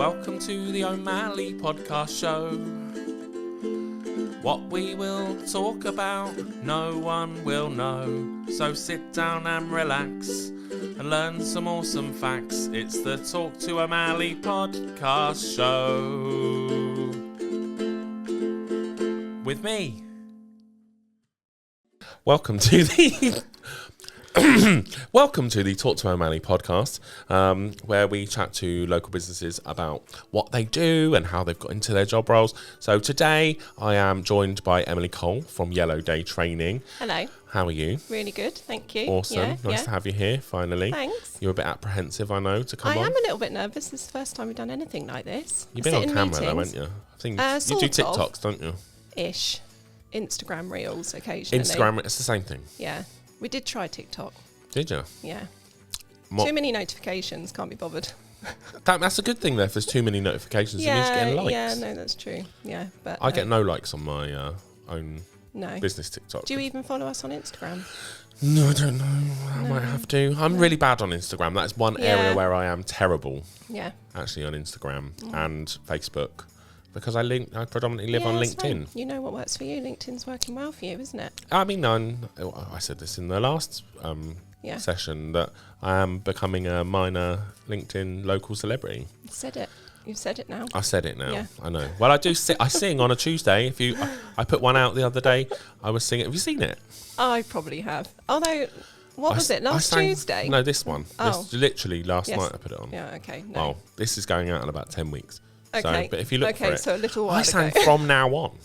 Welcome to the O'Malley Podcast Show. What we will talk about, no one will know. So sit down and relax and learn some awesome facts. It's the Talk to O'Malley Podcast Show. With me. Welcome to the... Welcome to the Talk to O'Malley podcast, where we chat to local businesses about what they do and how they've got into their job roles. So today I am joined by Emily Cole from Yellow Day Training. Hello. How are you? Really good, thank you. Awesome. Nice to have you here, finally. Thanks. You're a bit apprehensive, I know, to come on. I am a little bit nervous. This is the first time we've done anything like this. You've been on camera though, haven't you? I think you do TikToks, don't you? Ish. Instagram Reels occasionally. Instagram, it's the same thing. Yeah. We did try TikTok. Did you? Yeah. Too many notifications, can't be bothered. That's a good thing though, if there's too many notifications, you need to get likes. Yeah, no, that's true. Yeah, but I get no likes on my own business TikTok. Do you even follow us on Instagram? No, I don't know. I might have to. I'm really bad on Instagram. That's one area where I am terrible. Yeah. Actually, on Instagram and Facebook. Because I predominantly live on LinkedIn. You know what works for you. LinkedIn's working well for you, isn't it? I mean, I said this in the last session, that I am becoming a minor LinkedIn local celebrity. You've said it. You've said it now. I said it now. Yeah. I know. Well, I do. I sing on a Tuesday. I put one out the other day. I was singing. Have you seen it? I probably have. Although, what was it? Last Tuesday? No, this one. Oh. Literally last night I put it on. Yeah. Okay. No. Well, this is going out in about 10 weeks. Okay. So, but if you look for it, so a little while I sang ago. From Now On.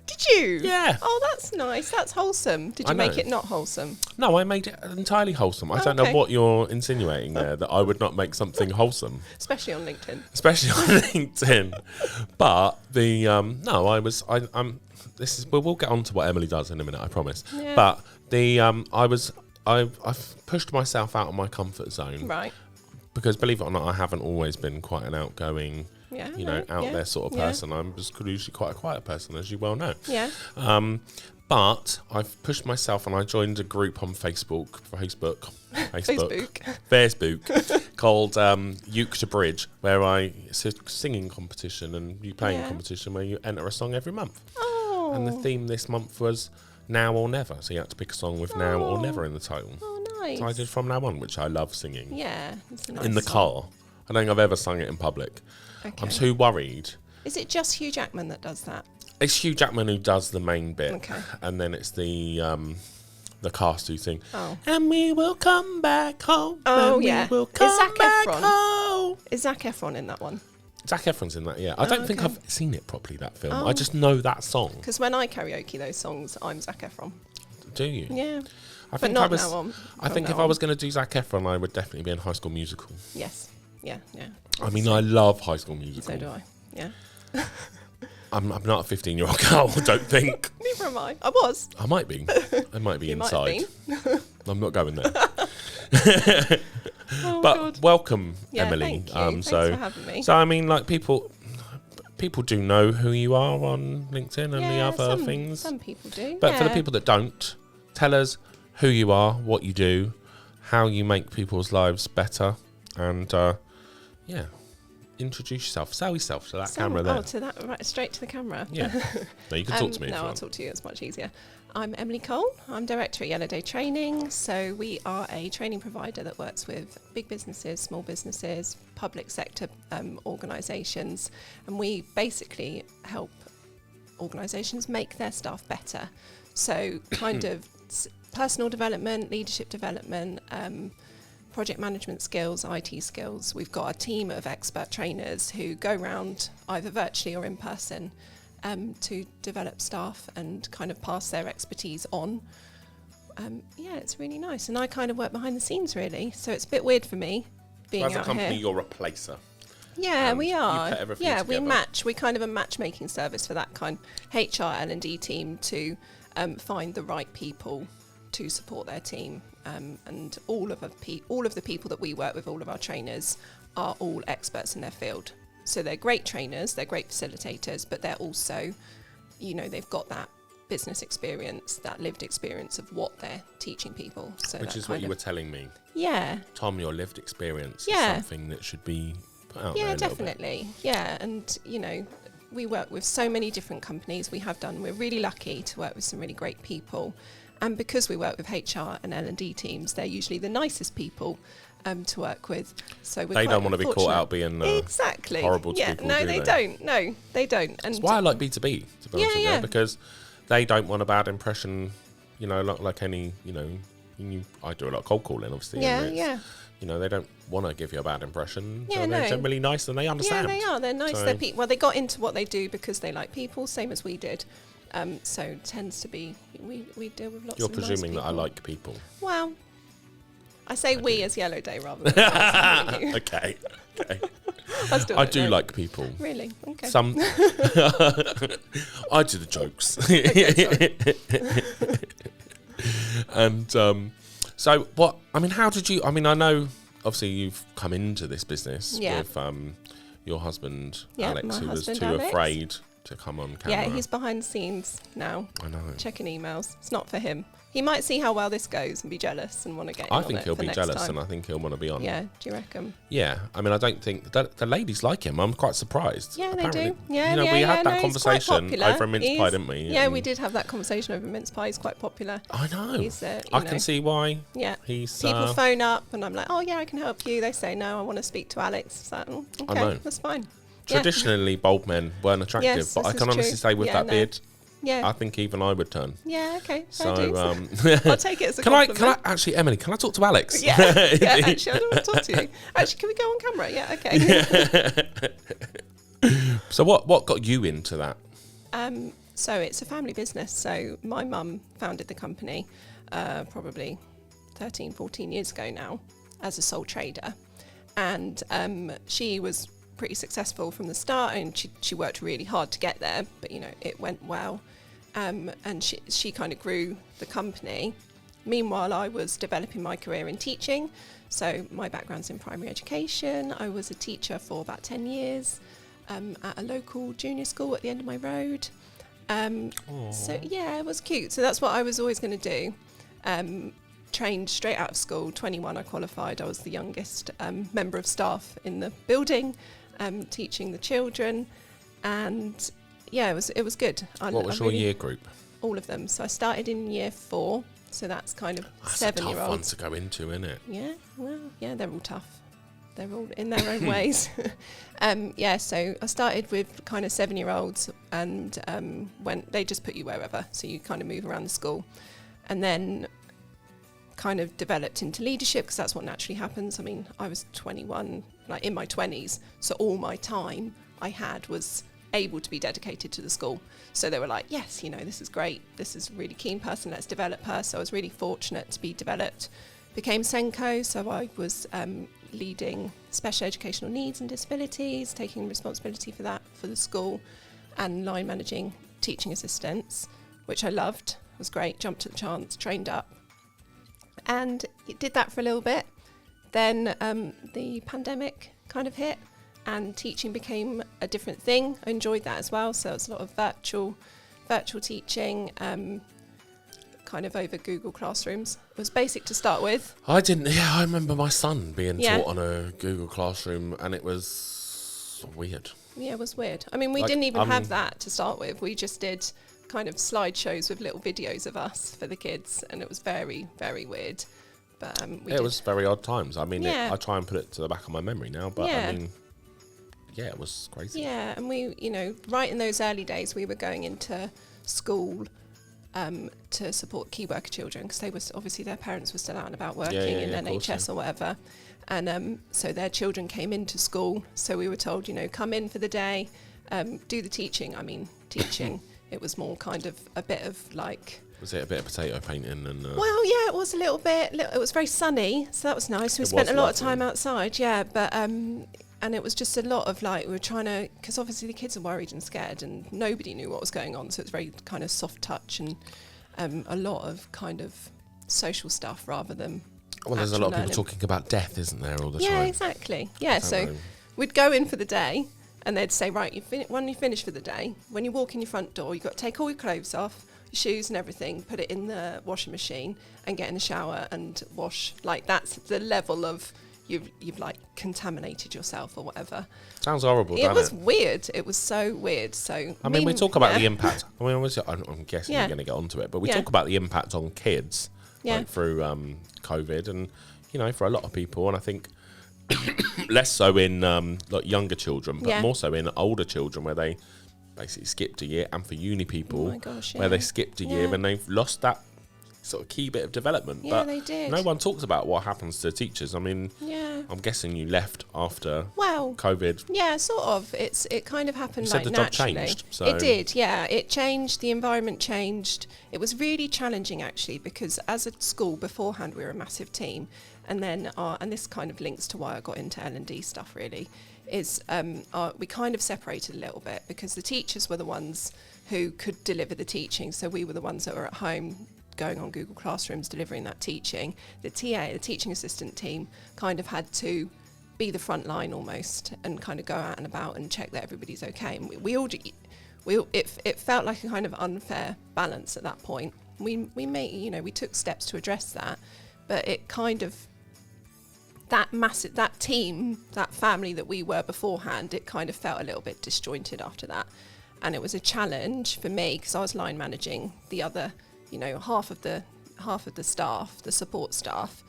Did you? Yeah. Oh, that's nice. That's wholesome. Did you make it not wholesome? No, I made it entirely wholesome. I don't know what you're insinuating there, that I would not make something wholesome. Especially on LinkedIn. But the we'll get on to what Emily does in a minute, I promise. Yeah. But I've pushed myself out of my comfort zone. Right. Because believe it or not, I haven't always been quite an outgoing, out there sort of person. I'm just usually quite a quiet person, as you well know. Yeah. But I've pushed myself and I joined a group on Facebook called Uke to Bridge, where it's a singing competition and you playing competition where you enter a song every month. Oh. And the theme this month was Now or Never. So you had to pick a song with Now or Never in the title. Oh, nice. So I did From Now On, which I love singing. Yeah. It's a nice in the car. I don't think I've ever sung it in public. Okay. I'm too worried. Is it just Hugh Jackman that does that? It's Hugh Jackman who does the main bit. Okay. And then it's the cast who sing. Oh. And we will come back home. Oh, and yeah. We will come Is Zac back Efron? home. Is Zac Efron in that one? Zac Efron's in that, yeah. I don't think I've seen it properly, that film. Oh. I just know that song. Because when I karaoke those songs, I'm Zac Efron. Do you? Yeah. I think not I was. now on. I think if I was going to do Zac Efron, I would definitely be in High School Musical. Yes. Yeah. I mean, I love High School Musical. So do I. Yeah. I'm not a 15-year-old girl, I don't think. Neither am I. I was. I might be. I might be inside. I'm not going there. Oh, but God. welcome, Yeah, Emily. thank you. Thanks for having me. So I mean, like people do know who you are on LinkedIn and the other things. Some people do. But for the people that don't, tell us who you are, what you do, how you make people's lives better, and introduce yourself. Sell yourself to that camera there. Oh, to that, right, straight to the camera. Yeah. No, you can talk to me. No, I'll talk to you. It's much easier. I'm Emily Cole. I'm director at Yellow Day Training. So we are a training provider that works with big businesses, small businesses, public sector organisations, and we basically help organisations make their staff better. So kind of personal development, leadership development, project management skills, IT skills. We've got a team of expert trainers who go around either virtually or in person to develop staff and kind of pass their expertise on. It's really nice. And I kind of work behind the scenes, really. So it's a bit weird for me being out here. As a company, you're a replacer. Yeah, we are. You put everything yeah, together. we match. We're kind of a matchmaking service for that kind HR L&D team to find the right people to support their team. And all of the people that we work with, all of our trainers, are all experts in their field. So they're great trainers, they're great facilitators, but they're also, they've got that business experience, that lived experience of what they're teaching people. So which is what you were telling me. Yeah. Tom, your lived experience is something that should be put out there Yeah, a little bit. definitely. Yeah, and we work with so many different companies. We're really lucky to work with some really great people, and because we work with HR and L&D teams, they're usually the nicest people to work with. So They don't want to be caught out being exactly horrible to people. No, do they don't. No, they don't. And that's why I like B2B. To be honest with you, yeah. because they don't want a bad impression. Like any. I do a lot of cold calling, obviously. and yeah. They don't want to give you a bad impression. Yeah, so they're no. generally nice and they understand. Yeah, they are. They're nice. So- They're people. Well, they got into what they do because they like people, same as we did. So it tends to be we deal with lots You're of nice presuming that I people. like people. Well, I say we as Yellow Day rather than us, you. Okay. still I don't do know. like people. Really? Okay. Some. I do the jokes. And so what? I mean, how did you? I mean, I know obviously you've come into this business Yeah. with your husband Yeah, Alex, my who was husband, too Alex. afraid to come on camera. Yeah, he's behind the scenes now, I know. checking emails. It's not for him. He might see how well this goes and be jealous and want to get in I on think it he'll for be next jealous, time. and I think he'll want to be on. Yeah, do you reckon? Yeah, I mean, I don't think that the ladies like him. I'm quite surprised. Yeah, they Apparently. do. Yeah, we had that no, he's quite conversation popular. over a mince pie, didn't we? Yeah, And we did have that conversation over mince pie. He's quite popular. I know. He's, I can see why. Yeah. He's. People phone up and I'm like, oh yeah, I can help you. They say, no, I want to speak to Alex. It's like, oh, I know. okay, that's fine. Traditionally, bald men weren't attractive, Yes, but I this can is honestly true. say with Yeah, that no. beard, Yeah. I think even I would turn. Yeah, okay. So, Fair dues. I'll take it as a can I compliment. actually, Emily? Can I talk to Alex? Yeah, actually, I don't want to talk to you. Actually, can we go on camera? Yeah, okay. So what got you into that? So it's a family business. So my mum founded the company probably 13, 14 years ago now as a sole trader. And she was pretty successful from the start, and she worked really hard to get there, but it went well. And she kind of grew the company. Meanwhile, I was developing my career in teaching. So my background's in primary education. I was a teacher for about 10 years at a local junior school at the end of my road. So yeah, it was cute. So that's what I was always going to do. Trained straight out of school, 21 I qualified. I was the youngest member of staff in the building, teaching the children, and yeah, it was good. What was your year group? All of them. So I started in year 4, so that's kind of That's a tough one 7-year-olds. to go into, isn't it? Yeah, well, yeah, they're all tough. They're all in their own ways. Yeah, so I started with kind of 7-year-olds, and when they just put you wherever, so you kind of move around the school, and then kind of developed into leadership, because that's what naturally happens. I mean, I was 21, like in my 20s, so all my time I had was able to be dedicated to the school. So they were like, yes, this is great, this is a really keen person, let's develop her. So I was really fortunate to be developed. Became Senko, so I was leading special educational needs and disabilities, taking responsibility for that for the school, and line managing teaching assistants, which I loved. It was great, jumped at the chance, trained up, and did that for a little bit. Then the pandemic kind of hit, and teaching became a different thing. I enjoyed that as well, so it was a lot of virtual teaching, kind of over Google Classrooms. It was basic to start with. I remember my son being Yeah. taught on a Google Classroom, and it was weird. Yeah, it was weird. I mean, we Like, didn't even have that to start with. We just did kind of slideshows with little videos of us for the kids, and it was very, very weird. But It was very odd times. I mean, Yeah. I try and put it to the back of my memory now, but Yeah. I mean, yeah, it was crazy. Yeah, and we, right in those early days, we were going into school to support key worker children, because they were obviously, their parents were still out and about working in of course, NHS or whatever, and so their children came into school. So we were told, come in for the day, do the teaching. I mean, teaching. It was more kind of a bit of like. Was it a bit of potato painting and? Well, yeah, it was a little bit. It was very sunny, so that was nice. We It spent was a lot of lovely. time outside, yeah, but and it was just a lot of like, we were trying to, because obviously the kids are worried and scared, and nobody knew what was going on, so it's very kind of soft touch and a lot of kind of social stuff rather than. Well, there's a lot of actual people talking about death, isn't there, all the Yeah, time? exactly. Yeah, Don't so know. we'd go in for the day, and they'd say, right, when you finish for the day, when you walk in your front door, you've got to take all your clothes off, your shoes and everything, put it in the washing machine, and get in the shower and wash. Like, that's the level of, you've like contaminated yourself or whatever. Sounds horrible, It doesn't was it? weird. It was so weird. So I mean, we talk about yeah. the impact. I mean, obviously, I'm guessing Yeah. you're going to get onto it, but we Yeah. talk about the impact on kids, Yeah. like through COVID, and for a lot of people, and I think less so in like younger children, but Yeah. more so in older children, where they basically skipped a year, and for uni people, Oh my gosh, where they yeah. skipped a year Yeah. and they've lost that sort of key bit of development. Yeah, but they did. no one talks about what happens to teachers. I mean, Yeah. I'm guessing you left after Well, COVID. yeah, sort of. It kind of happened You said like the job naturally. changed, so- It did, yeah. It changed. The environment changed. It was really challenging actually because as a school beforehand we were a massive team, and then and this kind of links to why I got into L&D stuff really, is we kind of separated a little bit because the teachers were the ones who could deliver the teaching, so we were the ones that were at home going on Google Classrooms delivering that teaching. The TA, the teaching assistant team, kind of had to be the front line almost and kind of go out and about and check that everybody's okay. And it felt like a kind of unfair balance at that point. We made, we took steps to address that, but it kind of, that team, that family that we were beforehand, it kind of felt a little bit disjointed after that. And it was a challenge for me because I was line managing the other, half of the staff, the support staff,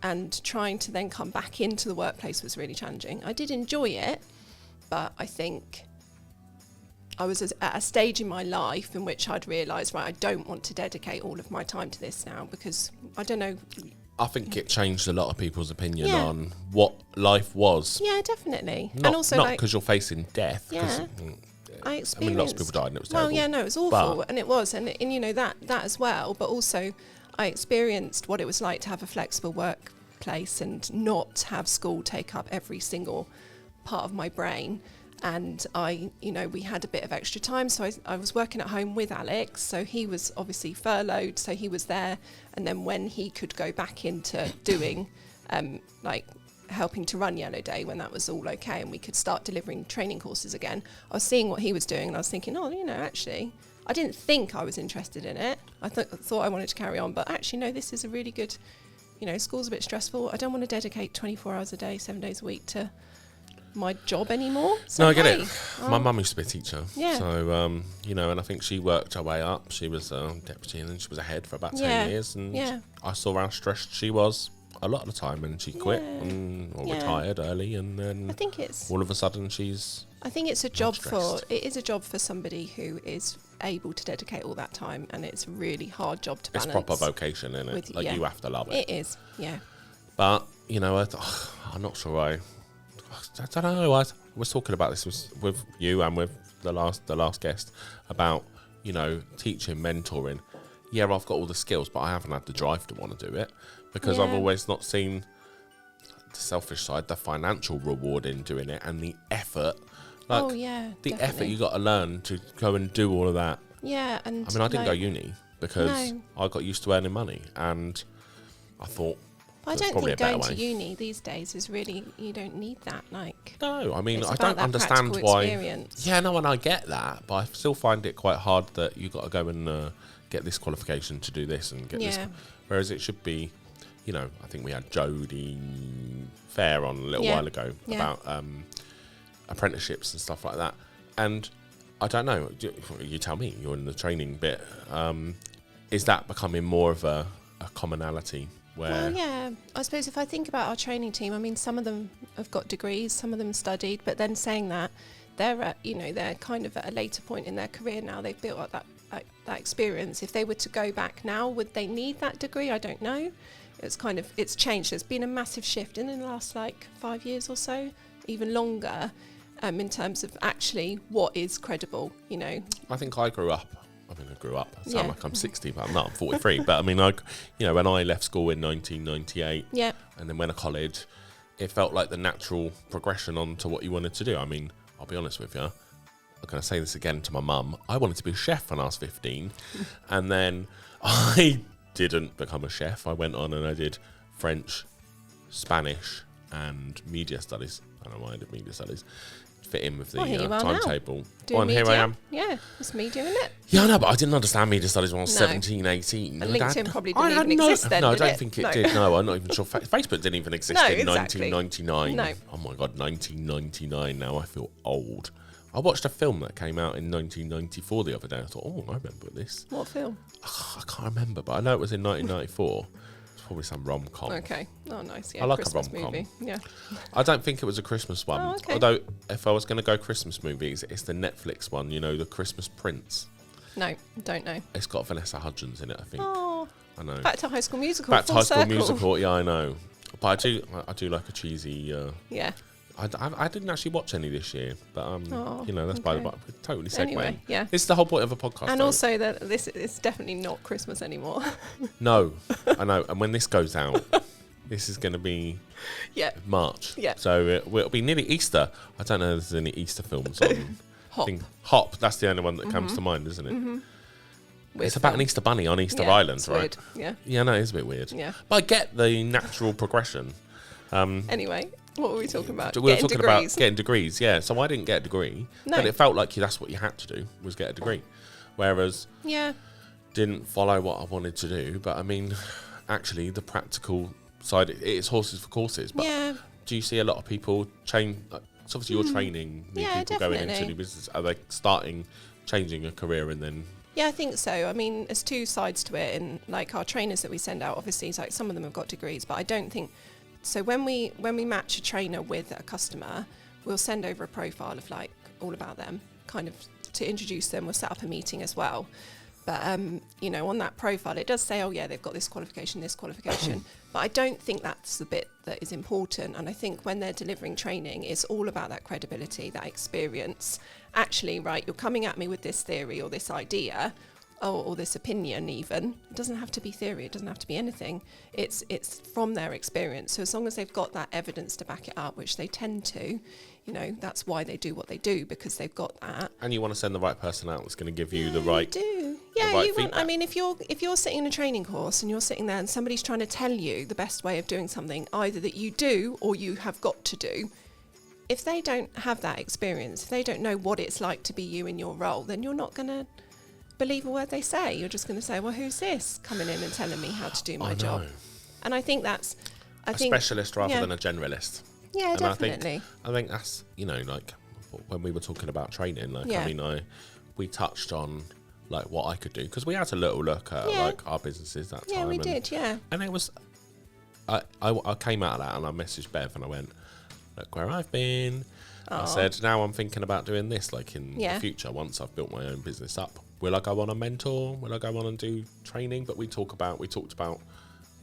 and trying to then come back into the workplace was really challenging. I did enjoy it, but I think I was at a stage in my life in which I'd realised, right, I don't want to dedicate all of my time to this now because I don't know. I think it changed a lot of people's opinion Yeah. on what life was. Yeah, definitely. Not, and also not like because you're facing death. 'Cause, Yeah. I I mean, lots of people died and it was well, terrible. yeah, no, it was awful, But- and it was, and that as well. But also, I experienced what it was like to have a flexible workplace and not have school take up every single part of my brain. And we had a bit of extra time, so I was working at home with Alex. So he was obviously furloughed, so he was there. And then when he could go back into doing, helping to run Yellow Day, when that was all okay and we could start delivering training courses again, I was seeing what he was doing and I was thinking, actually, I didn't think I was interested in it. I thought I wanted to carry on, but actually, no, this is a really good, school's a bit stressful. I don't want to dedicate 24 hours a day, 7 days a week to my job anymore. So No, I get hey, it. My mum used to be a teacher. Yeah. So, and I think she worked her way up. She was deputy and then she was a head for about 10 Yeah. years. And Yeah. I saw how stressed she was a lot of the time. And she quit Yeah. or Yeah. retired early. And then I think it's all of a sudden she's... a job stressed. it is a job for somebody who is able to dedicate all that time, and it's a really hard job to It's balance. proper vocation, isn't it? with- Like, yeah. you have to love it. It is, yeah. But, I'm not sure I don't know. I was talking about this with you and with the last guest about, teaching, mentoring. Yeah, I've got all the skills, but I haven't had the drive to want to do it because I've Yeah. always not seen the selfish side, the financial reward in doing it and the effort. Like, Oh, yeah, the effort definitely. you got to learn to go and do all of that. Yeah, and I mean, I didn't go like, uni because No. I got used to earning money and I thought, I there's don't probably think a better going to way. uni these days is really, you don't need that. Like, no, I mean, it's I about don't that understand practical why. experience. Yeah, no, and I get that, but I still find it quite hard that you got to go and get this qualification to do this and get this. Yeah. Whereas it should be, I think we had Jodie Fair on a little Yeah. while ago Yeah. about apprenticeships and stuff like that. And I don't know, you tell me, you're in the training bit. Is that becoming more of a commonality? Where Well, yeah. I suppose if I think about our training team, I mean, some of them have got degrees, some of them studied, but then saying that, they're at, they're kind of at a later point in their career now. They've built up that experience. If they were to go back now, would they need that degree? I don't know. It's changed. There's been a massive shift in the last 5 years or so, even longer, in terms of actually what is credible. I think I grew up. I grew up. I sound Yeah. like I'm 60, but I'm not. I'm 43. But I mean, when I left school in 1998, Yeah. and then went to college, it felt like the natural progression on to what you wanted to do. I mean, I'll be honest with you. I'm going to say this again to my mum. I wanted to be a chef when I was 15, and then I didn't become a chef. I went on and I did French, Spanish, and media studies. I don't know why I did media studies. fit in with the Well, here you are now. timetable. Doing And here media. I am. Yeah, it's me doing it. Yeah, I know, but I didn't understand media studies when I was 17, 18. And LinkedIn probably I didn't had even exist then, No, I did don't it? think it No. did. No, I'm not even sure. Facebook didn't even exist No, in exactly. 1999. No. Oh my God, 1999. Now I feel old. I watched a film that came out in 1994 the other day. I thought, oh, I remember this. What film? I can't remember, but I know it was in 1994. It's probably some rom-com. Okay. Oh, nice. Yeah, I like a Christmas rom-com. movie. Yeah. I don't think it was a Christmas one. Oh, okay. Although, if I was going to go Christmas movies, it's the Netflix one, you know, the Christmas Prince. No, don't know. It's got Vanessa Hudgens in it, I think. Oh, I know. Back to High School Musical. Back to full High School circle. Musical, yeah, I know. But I do like a cheesy... Yeah. I didn't actually watch any this year, but Oh, you know, that's by the okay. by. Totally segue. Anyway, yeah. This is the whole point of a podcast. And though. also that this is definitely not Christmas anymore. No, I know. And when this goes out, this is going to be Yeah. March. Yeah. So it'll be nearly Easter. I don't know if there's any Easter films on. Hop. Hop. That's the only one that comes to mind, isn't it? With It's about film. an Easter bunny on Easter Yeah, Island, it's right? weird. Yeah. Yeah, no, it's a bit weird. Yeah. But I get the natural progression. Anyway, what were we talking about? We were Getting talking degrees. about getting degrees, yeah. So I didn't get a degree, No. but it felt like that's what you had to do, was get a degree. Whereas Yeah. didn't follow what I wanted to do. But I mean, actually, the practical side, it's horses for courses. But Yeah. do you see a lot of people change? So obviously, you're training new Yeah, people going into definitely. new business. Are they changing a career and then? Yeah, I think so. I mean, there's two sides to it, and like our trainers that we send out, obviously, it's like some of them have got degrees, but I don't think so. When we match a trainer with a customer, we'll send over a profile of like all about them, kind of to introduce them. We'll set up a meeting as well. But you know, on that profile, it does say, oh yeah, they've got this qualification. But I don't think that's the bit that is important. And I think when they're delivering training, it's all about that credibility, that experience. Actually, right, you're coming at me with this theory or this idea, or this opinion even. It doesn't have to be theory. It doesn't have to be anything. It's from their experience. So as long as they've got that evidence to back it up, which they tend to, you know, that's why they do what they do, because they've got that. And you want to send the right person out that's going to give you the right. You do. Yeah, right you want. I feedback. mean, if you're sitting in a training course and you're sitting there and somebody's trying to tell you the best way of doing something, either that you do or you have got to do, if they don't have that experience, if they don't know what it's like to be you in your role, then you're not going to believe a word they say. You're just going to say, well, who's this coming in and telling me how to do my I job? know. And I think that's, A specialist rather yeah. than a generalist. Yeah, And definitely. I think that's, you know, like when we were talking about training, like, Yeah. I mean, we touched on like what I could do, because we had a little look at Yeah. like our businesses that time. Yeah, we and, did, yeah. And it was, I came out of that and I messaged Bev and I went, look where I've been. I Aw. said, now I'm thinking about doing this, like in Yeah. the future, once I've built my own business up. Will I go on a mentor? Will I go on and do training? But we talked about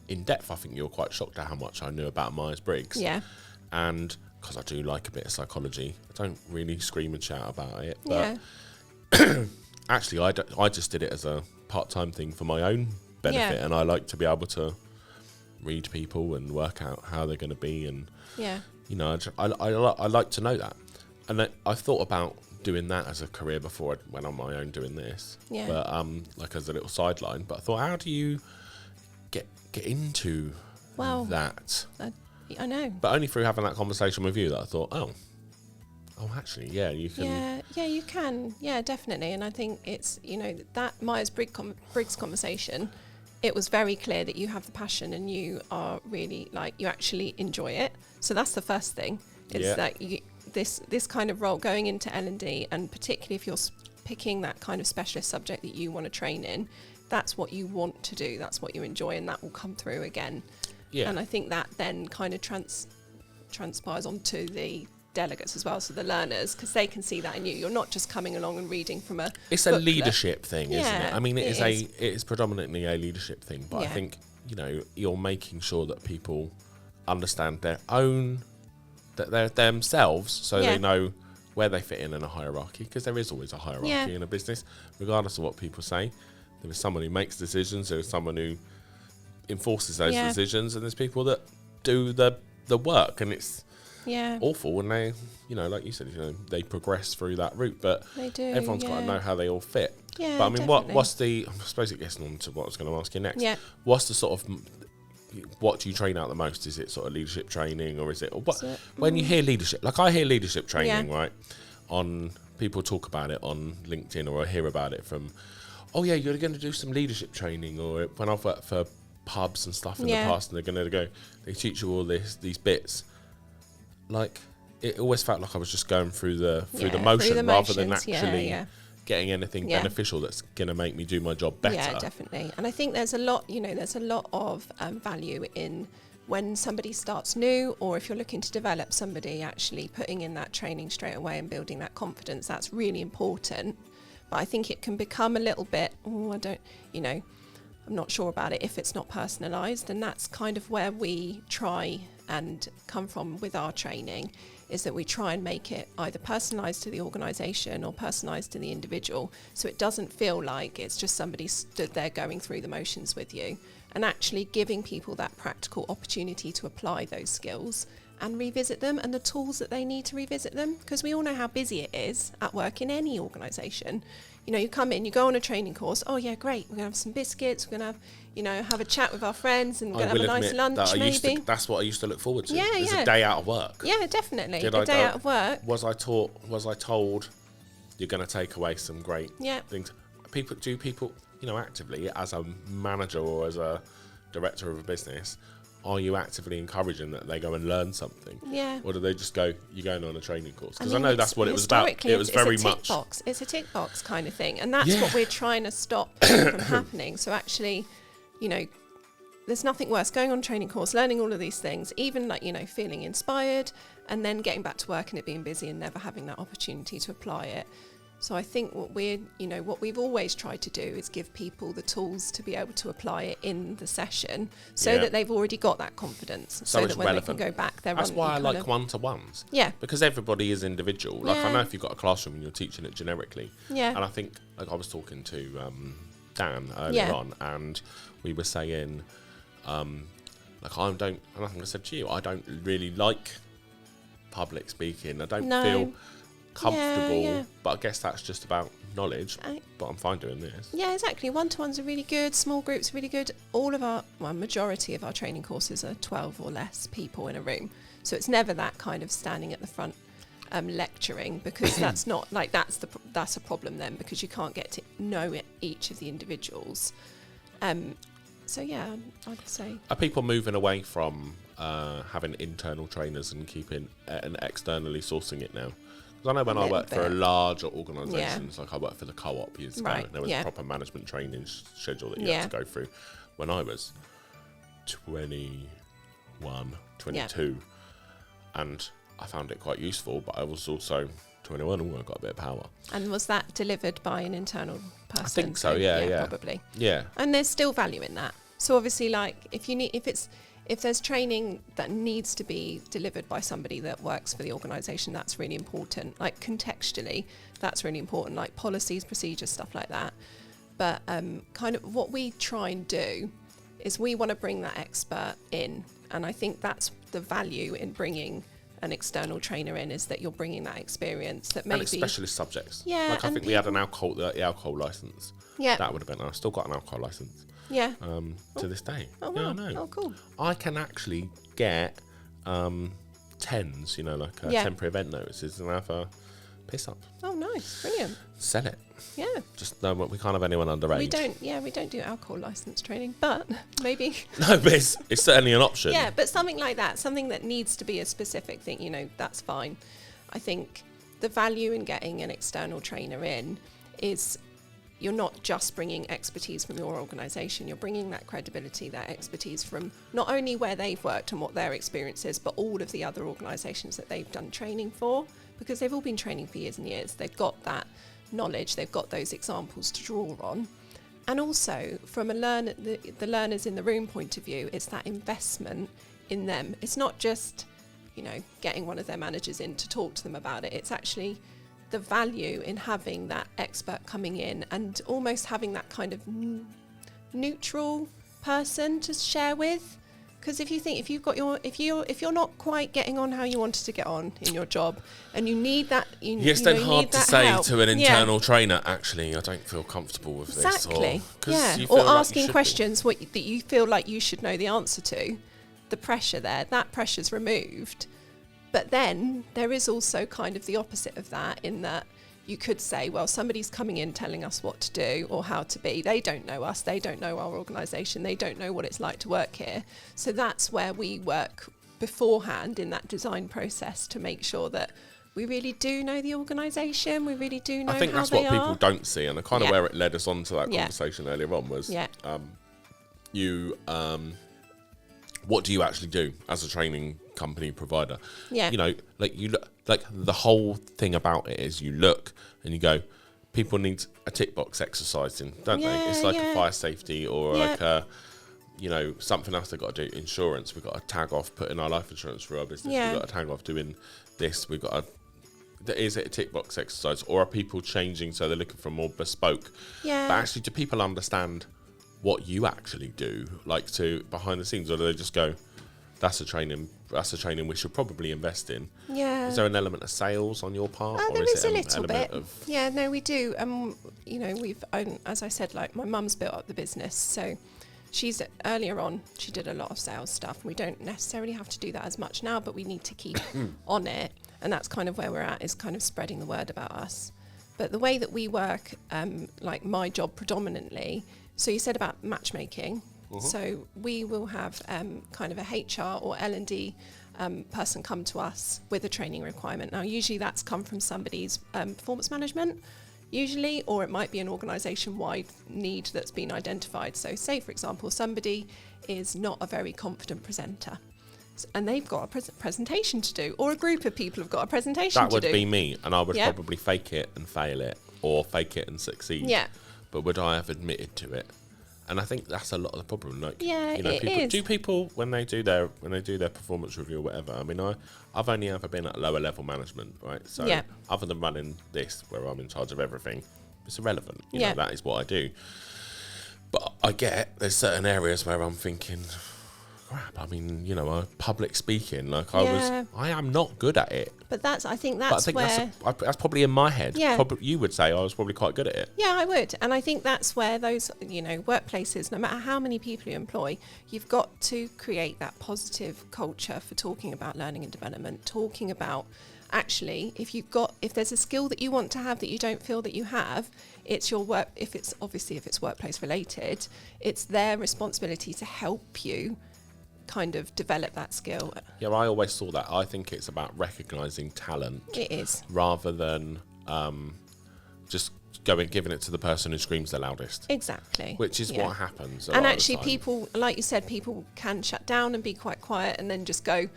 in depth. I think you were quite shocked at how much I knew about Myers-Briggs. Yeah. And because I do like a bit of psychology, I don't really scream and shout about it. But Yeah. actually, I just did it as a part-time thing for my own benefit. Yeah. And I like to be able to read people and work out how they're going to be. And, Yeah. you know, I like to know that. And I thought about doing that as a career before I went on my own doing this. Yeah. But like as a little sideline. But I thought, how do you get into Well, that? I know. But only through having that conversation with you that I thought, oh, actually, yeah, you can. Yeah, you can. Yeah, definitely. And I think it's, you know, that Myers-Briggs conversation, it was very clear that you have the passion and you are really, like, you actually enjoy it. So that's the first thing. It's Yeah. that this kind of role going into L&D, and particularly if you're picking that kind of specialist subject that you want to train in, that's what you want to do. That's what you enjoy, and that will come through again. Yeah. And I think that then kind of transpires onto the delegates as well, so the learners, because they can see that in you. You're not just coming along and reading from a It's a booklet. leadership thing, isn't it? Yeah, I mean, it it is predominantly a leadership thing, but I Yeah. think, you know, you're making sure that people understand their own, that they're themselves, so Yeah. they know where they fit in a hierarchy, because there is always a hierarchy Yeah. in a business, regardless of what people say. There is someone who makes decisions, there is someone who enforces those Yeah. decisions, and there's people that do the work, and it's Yeah, awful when they, you know, like you said, you know, they progress through that route, but they do. everyone's got to know how they all fit. Yeah, But I mean, definitely. what's the? I suppose it gets on to what I was going to ask you next. Yeah. What's the sort of what do you train out the most? Is it sort of leadership training, or is it, or what? So, When you hear leadership, like I hear leadership training, right? On people talk about it on LinkedIn, or I hear about it from, oh yeah, you're going to do some leadership training, or when I've worked for pubs and stuff in the past, and they're going to go, they teach you all these bits. Like, it always felt like I was just going through the motion rather than actually getting anything beneficial that's going to make me do my job better. Yeah, definitely. And I think there's a lot of value in when somebody starts new, or if you're looking to develop somebody, actually putting in that training straight away and building that confidence. That's really important. But I think it can become a little bit, I'm not sure about it if it's not personalised. And that's kind of where we try and come from with our training, is that we try and make it either personalised to the organisation or personalised to the individual, so it doesn't feel like it's just somebody stood there going through the motions with you, and actually giving people that practical opportunity to apply those skills and revisit them, and the tools that they need to revisit them, because we all know how busy it is at work in any organisation. You come in, you go on a training course, oh yeah, great, we're going to have some biscuits, we're going to have a chat with our friends, and we're going to have a nice lunch maybe. That's what I used to look forward to. Yeah, It's a day out of work. Yeah, definitely. A day out of work. Was I told you're going to take away some great things? People, actively, as a manager or as a director of a business, are you actively encouraging that they go and learn something? Yeah. Or do they just go, you're going on a training course? Because I know that's what it was about. It was very much. It's a tick box kind of thing. And that's what we're trying to stop from happening. So actually, there's nothing worse going on a training course, learning all of these things, even feeling inspired, and then getting back to work and it being busy and never having that opportunity to apply it. So I think what we've always tried to do is give people the tools to be able to apply it in the session, so that they've already got that confidence, so that when relevant. They can go back, that's why I like one-to-ones. Yeah, because everybody is individual. Like I know if you've got a classroom and you're teaching it generically. Yeah, and I think I was talking to Dan earlier on, and we were saying, and I think I said to you, I don't really like public speaking. I don't feel comfortable, but I guess that's just about knowledge, but I'm fine doing this. Yeah, exactly. One-to-ones are really good, small groups are really good. All of our, majority of our training courses are 12 or less people in a room, so it's never that kind of standing at the front lecturing, because that's not that's a problem then, because you can't get to know each of the individuals. So yeah, I'd say. Are people moving away from having internal trainers and keeping and externally sourcing it now? Because I know when I worked for a larger organisations, like I worked for the Co-op years ago, there was a proper management training schedule that you had to go through. When I was 21, 22, and I found it quite useful, but I was also 21 and I got a bit of power. And was that delivered by an internal person? I think so, yeah. Probably. Yeah. And there's still value in that. So obviously, if there's training that needs to be delivered by somebody that works for the organisation, that's really important. Like contextually, that's really important, like policies, procedures, stuff like that. But kind of what we try and do is we want to bring that expert in. And I think that's the value in bringing an external trainer in, is that you're bringing that experience that maybe... And it's specialist subjects. Yeah. Like I think we had the alcohol licence. Yeah. That would have been... I've still got an alcohol licence. Yeah. To this day. Oh, wow. Yeah, I know. Oh, cool. I can actually get TENs, temporary event notices, and have a piss up. Oh, nice. Brilliant. Sell it. Yeah. Just no, we can't have anyone underage. We don't do alcohol licence training, but maybe. No, but it's certainly an option. Yeah, but something like that, something that needs to be a specific thing, that's fine. I think the value in getting an external trainer in is you're not just bringing expertise from your organisation, you're bringing that credibility, that expertise from not only where they've worked and what their experience is, but all of the other organisations that they've done training for, because they've all been training for years and years. They've got that knowledge, they've got those examples to draw on. And also, from the learners in the room point of view, it's that investment in them. It's not just, getting one of their managers in to talk to them about it. It's actually the value in having that expert coming in and almost having that kind of neutral person to share with. Because if you're not quite getting on how you wanted to get on in your job, and you need that, Yes, then hard to say to an internal trainer, actually, I don't feel comfortable with this. Exactly. Or Or asking questions that you feel like you should know the answer to. The pressure there, that pressure's removed. But then there is also kind of the opposite of that, in that you could say, well, somebody's coming in telling us what to do or how to be. They don't know us. They don't know our organisation. They don't know what it's like to work here. So that's where we work beforehand in that design process to make sure that we really do know the organisation. We really do know how they are. I think that's what people don't see, and kind of where it led us on to that conversation earlier on was what do you actually do as a training company provider? Yeah. You know, like you look, like the whole thing about it is you look and you go, people need a tick box exercising, don't they? It's like a fire safety or like a, you know, something else they've got to do. Insurance, we've got to tag off putting our life insurance for our business. We've got to tag off doing this. We've got to, is it a tick box exercise, or are people changing so they're looking for more bespoke? Yeah. But actually, do people understand what you actually do, like to behind the scenes, or do they just go, that's a training we should probably invest in? Yeah. Is there an element of sales on your part? There is a little bit. Of Yeah, no, we do. You know, we've, as I said, like my mum's built up the business, so she's earlier on, she did a lot of sales stuff. We don't necessarily have to do that as much now, but we need to keep on it. And that's kind of where we're at, is kind of spreading the word about us. But the way that we work, like my job predominantly, so you said about matchmaking. So we will have kind of a HR or L&D person come to us with a training requirement. Now, usually that's come from somebody's performance management, usually, or it might be an organisation-wide need that's been identified. So say, for example, somebody is not a very confident presenter, and they've got a presentation to do, or a group of people have got a presentation to do. That would be me, and I would probably fake it and fail it, or fake it and succeed. Yeah. But would I have admitted to it? And I think that's a lot of the problem. Like, yeah, you know, it is. Do people when they do their performance review or whatever? I mean, I've only ever been at lower level management, right? So other than running this, where I'm in charge of everything, it's irrelevant. You know, that is what I do. But I get there's certain areas where I'm thinking, crap. I mean, you know, public speaking, like I am not good at it. But I think that's probably in my head. Yeah. You would say I was probably quite good at it. Yeah, I would. And I think that's where those, you know, workplaces, no matter how many people you employ, you've got to create that positive culture for talking about learning and development, talking about actually, if there's a skill that you want to have that you don't feel that you have, it's your work. If it's workplace related, it's their responsibility to help you kind of develop that skill. Yeah, I always saw that. I think it's about recognising talent. It is. Rather than just giving it to the person who screams the loudest. Exactly. Which is what happens. And actually people, like you said, people can shut down and be quite quiet and then just go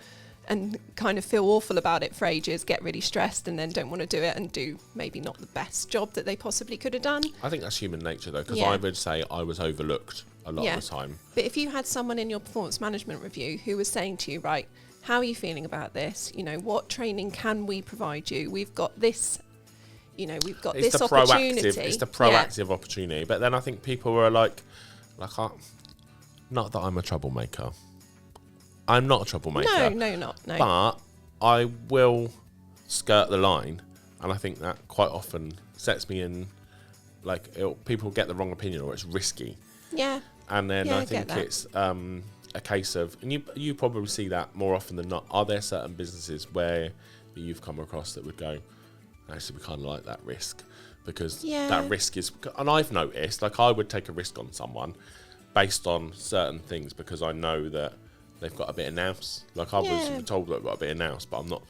and kind of feel awful about it for ages, get really stressed and then don't want to do it and do maybe not the best job that they possibly could have done. I think that's human nature though, because I would say I was overlooked a lot of the time. But if you had someone in your performance management review who was saying to you, right, how are you feeling about this? You know, what training can we provide you? We've got this, you know, we've got this opportunity. It's the proactive opportunity. But then I think people were like, not that I'm a troublemaker. I'm not a troublemaker. No, not. But I will skirt the line, and I think that quite often sets me in, like, people get the wrong opinion or it's risky. Yeah. And then I think it's a case of, and you probably see that more often than not. Are there certain businesses where you've come across that would go, actually, we kind of like that risk, because that risk is, and I've noticed, like, I would take a risk on someone based on certain things because I know that they've got a bit of nous. Like, I was told that I've got a bit of nous, but I'm not.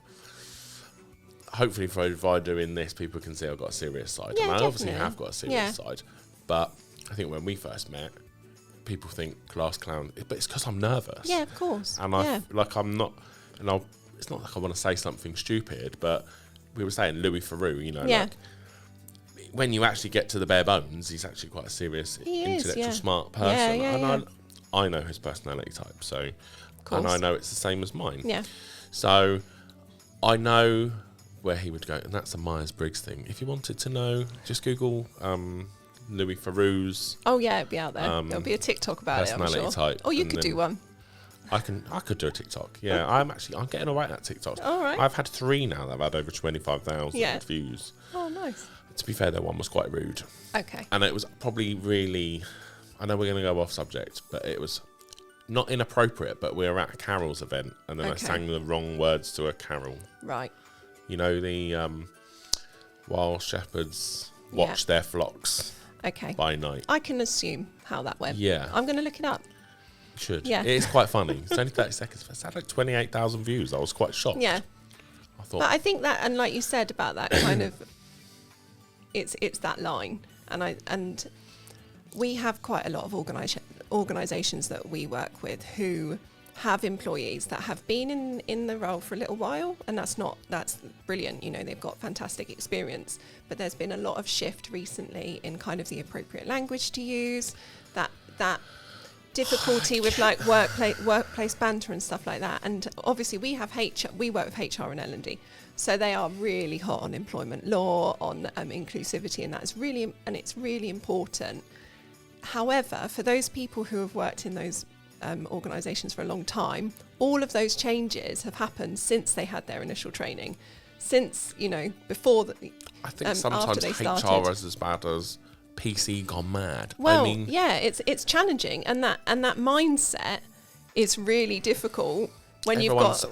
Hopefully, if I doing this, people can see I've got a serious side. Yeah, and I obviously have got a serious side. But I think when we first met, people think class clown, but it's because I'm nervous. Yeah, of course. And I'm not, and it's not like I want to say something stupid, but we were saying Louis Theroux, you know, like, when you actually get to the bare bones, he's actually quite a serious, intellectual, smart person. And I know his personality type, so, and I know it's the same as mine. Yeah. So I know where he would go, and that's a Myers-Briggs thing. If you wanted to know, just Google Louis Theroux's. Oh yeah, it'd be out there. There'll be a TikTok about it, I'm sure. Type, or you could do one. I could do a TikTok. Yeah, I'm getting all right at TikToks. All right. I've had 3 now that have had over 25,000 Yeah. views. Oh, nice. To be fair, that one was quite rude. Okay. And it was probably really, I know we're going to go off subject, but it was not inappropriate, but we were at a carols event and then I Okay. sang the wrong words to a carol. Right. You know, the while shepherds watch their flocks Okay. by night. I can assume how that went. Yeah. I'm going to look it up. You should. Yeah. It is quite funny. It's only 30 seconds. It's had like 28,000 views. I was quite shocked. Yeah. I thought, But I think that, and like you said about that kind of, it's that line, and we have quite a lot of organisations that we work with who have employees that have been in the role for a little while, and that's brilliant. You know, they've got fantastic experience, but there's been a lot of shift recently in kind of the appropriate language to use, that difficulty with like workplace banter and stuff like that. And obviously we work with HR and L&D, so they are really hot on employment law, on inclusivity, and it's really important. However, for those people who have worked in those organisations for a long time, all of those changes have happened since they had their initial training, since, you know, before the, I think after sometimes they HR started. is as bad as PC gone mad. Well, I mean, yeah, it's challenging, and that mindset is really difficult when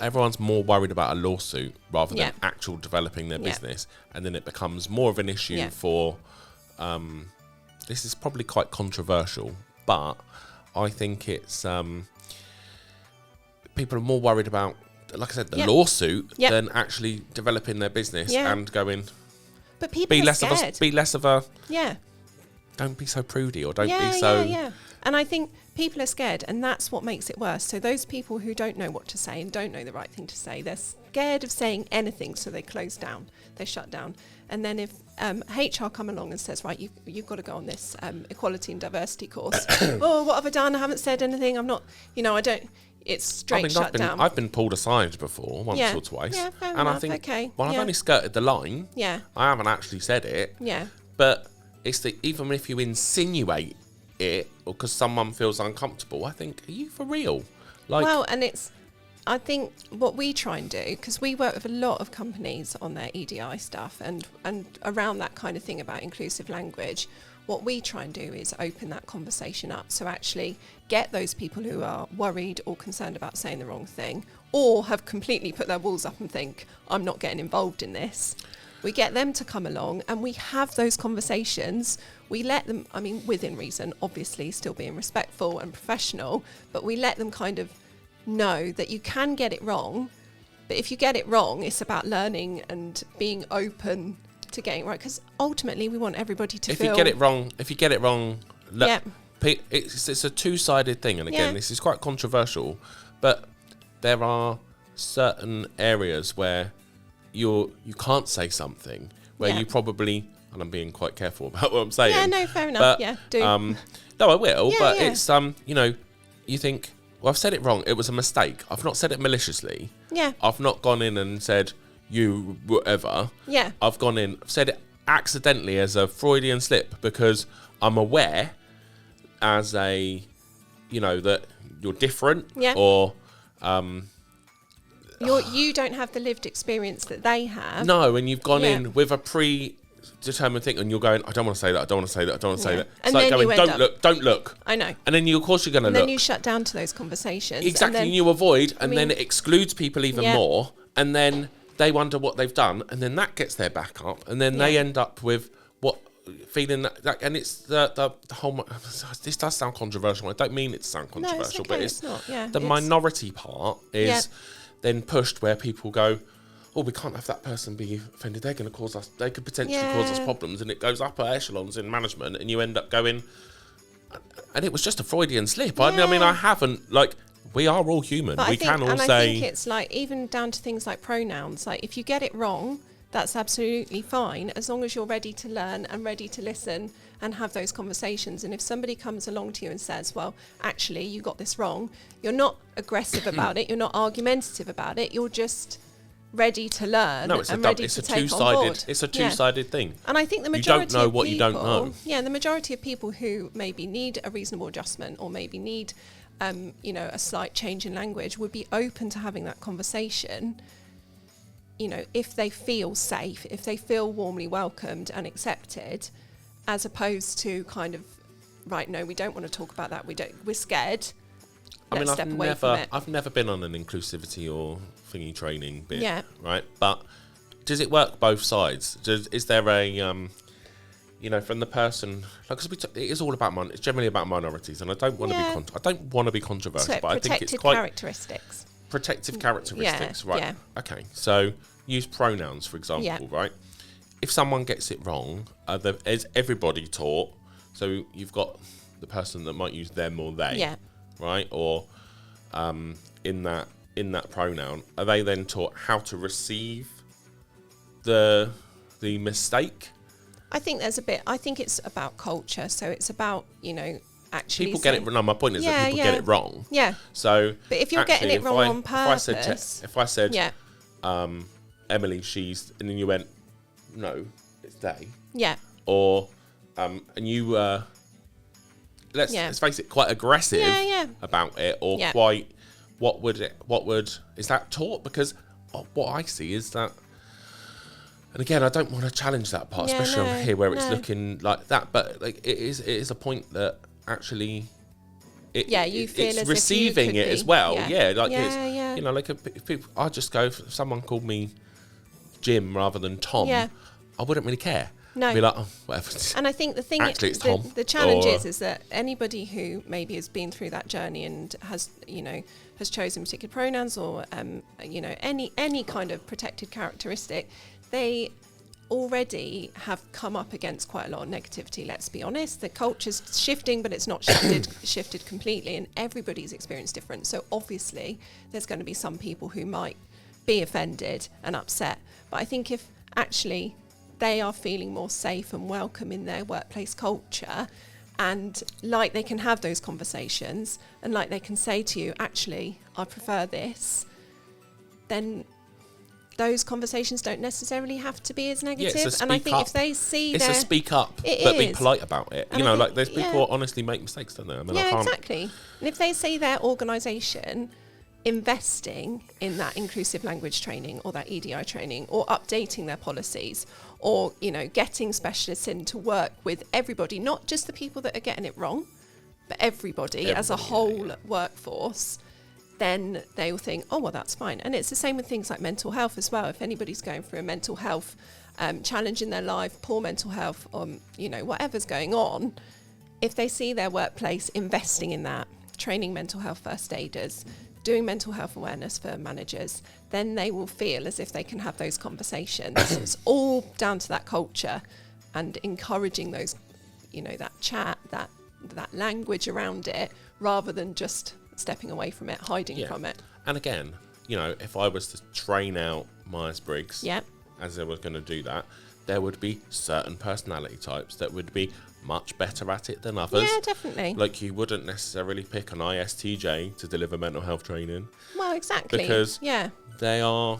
everyone's more worried about a lawsuit rather than Yeah. actual developing their Yeah. business, and then it becomes more of an issue Yeah. for. This is probably quite controversial, but I think it's people are more worried about, like I said, the Yeah. lawsuit Yeah. than actually developing their business Yeah. and going. but people Be are less scared. of a. Yeah. Don't be so prudy, or don't yeah, be so. yeah. And I think people are scared, and that's what makes it worse. So those people who don't know what to say and don't know the right thing to say, they're scared of saying anything, so they close down, they shut down. And then if HR come along and says, right, you've got to go on this equality and diversity course. Oh, what have I done? I haven't said anything. I'm not, I don't. It's straight shut down. I've been pulled aside before, once Yeah. or twice. Yeah, fair and I enough, think, okay, well, I've yeah. only skirted the line. Yeah, I haven't actually said it. yeah, But it's even if you insinuate it, or because someone feels uncomfortable, I think, are you for real? Like, well, and I think what we try and do, because we work with a lot of companies on their EDI stuff and around that kind of thing about inclusive language, what we try and do is open that conversation up. So actually get those people who are worried or concerned about saying the wrong thing, or have completely put their walls up and think, I'm not getting involved in this. We get them to come along and we have those conversations. We let them, within reason, obviously still being respectful and professional, but we let them kind of know that you can get it wrong. But if you get it wrong, it's about learning and being open to getting it right. Because ultimately we want everybody to feel... if you get it wrong, look, Yeah. it's a two-sided thing. And again, Yeah. this is quite controversial, but there are certain areas where you can't say something where Yeah. you probably, and I'm being quite careful about what I'm saying. Yeah, no, fair enough. But, Yeah, do. no, I will. Yeah, but yeah. it's you think, well, I've said it wrong. It was a mistake. I've not said it maliciously. Yeah, I've not gone in and said you whatever. yeah, I've gone in, said it accidentally as a Freudian slip because I'm aware as a, that you're different Yeah. or you don't have the lived experience that they have. no, and you've gone Yeah. in with a predetermined thing and you're going, I don't want to say that, I don't want to say that, I don't want to say Yeah. that. It's And like then you going, end up- don't look. I know. And then of course you're going to And look. then you shut down to those conversations. Exactly, And and then, you avoid, and I then mean- it excludes people even Yeah. more, and then they wonder what they've done, and then that gets their back up, and then they Yeah. end up with feeling that, and it's the whole. This does sound controversial. I don't mean it to sound No, it's controversial, okay, but it's not. Yeah, the it's- minority part is Yeah. then pushed where people go, oh, we can't have that person be offended. They're going to cause us. They could potentially cause us Yeah. problems, and it goes upper echelons in management, and you end up going. And it was just a Freudian slip. I mean, Yeah. I haven't we are all human. But We I think, can all and say. I think it's like even down to things like pronouns. Like if you get it wrong, that's absolutely fine as long as you're ready to learn and ready to listen and have those conversations. And if somebody comes along to you and says, well, actually, you got this wrong, you're not aggressive about it, you're not argumentative about it, you're just ready to learn No, it's and a ready it's to a take on two-sided. board. It's a Yeah. two-sided thing. And I think the You don't majority know of what you don't people- know. Yeah, the majority of people who maybe need a reasonable adjustment or maybe need a slight change in language, would be open to having that conversation, if they feel safe, if they feel warmly welcomed and accepted, as opposed to kind of, right, no, we don't want to talk about that, we're scared. Let's step away from it. I've never been on an inclusivity or thingy training bit, Yeah. right? But does it work both sides? Is there a, from the person, like, it is all about it's generally about minorities, and I don't want to be, I don't want to be controversial, So but I think it's quite characteristics. Protective characteristics, right? Yeah. Okay, so use pronouns, for example, right? If someone gets it wrong, is everybody taught? So you've got the person that might use them or they, right? Or in that pronoun, are they then taught how to receive the mistake? I think I think it's about culture. So it's about, actually people get it wrong. No, my point is that people get it wrong. Yeah. So, but if you're getting it wrong on purpose, if I said, Emily, she's, and then you went, no, it's they. Yeah. Or, and you, let's face it, quite aggressive about it, or quite, is that taught? Because what I see is that, and again, I don't want to challenge that part, especially on here where it's looking like that, but like it is a point that actually, you feel it's as receiving if you it could as be. well. Yeah. Like if people, I just go, if someone called me Jim rather than Tom, I wouldn't really care. No. I'd be like, oh, whatever. And I think the thing, actually, it's Tom. The challenge is that anybody who maybe has been through that journey and has chosen particular pronouns or any kind of protected characteristic, they already have come up against quite a lot of negativity. Let's be honest. The culture's shifting, but it's not shifted completely, and everybody's experience different. So obviously, there's going to be some people who might be offended and upset. But I think if actually they are feeling more safe and welcome in their workplace culture, and like they can have those conversations, and like they can say to you, actually, I prefer this, then those conversations don't necessarily have to be as negative. And I think if they see it's a speak up, but be polite about it. And like there's people who honestly make mistakes, don't they? I mean, exactly. And if they see their organisation investing in that inclusive language training or that EDI training, or updating their policies, or getting specialists in to work with everybody, not just the people that are getting it wrong, but everybody as a whole workforce, then they will think, oh, well, that's fine. And it's the same with things like mental health as well. If anybody's going through a mental health challenge in their life, poor mental health, whatever's going on, if they see their workplace investing in that, training mental health first aiders, doing mental health awareness for managers, then they will feel as if they can have those conversations. It's all down to that culture and encouraging those, that chat, that language around it, rather than just stepping away from it, hiding from it. And again, if I was to train out Myers-Briggs, as I was going to do that, there would be certain personality types that would be much better at it than others. Yeah, definitely. Like, you wouldn't necessarily pick an ISTJ to deliver mental health training. Well, exactly. Because they are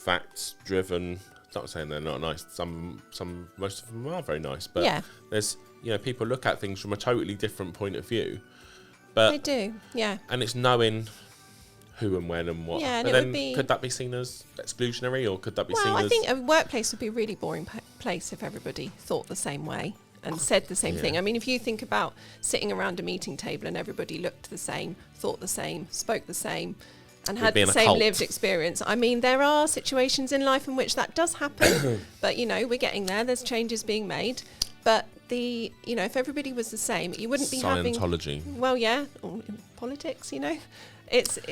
facts driven. Not saying they're not nice. Most of them are very nice. But there's, people look at things from a totally different point of view. But they do, yeah. And it's knowing who and when and what. Yeah, and but then would could that be seen as exclusionary, or could that be seen as... Well, I think a workplace would be a really boring place if everybody thought the same way and said the same thing. I mean, if you think about sitting around a meeting table and everybody looked the same, thought the same, spoke the same, and had the same lived experience. I mean, there are situations in life in which that does happen, but, we're getting there. There's changes being made. But if everybody was the same, you wouldn't be having... Scientology. Well, yeah, or in politics, It's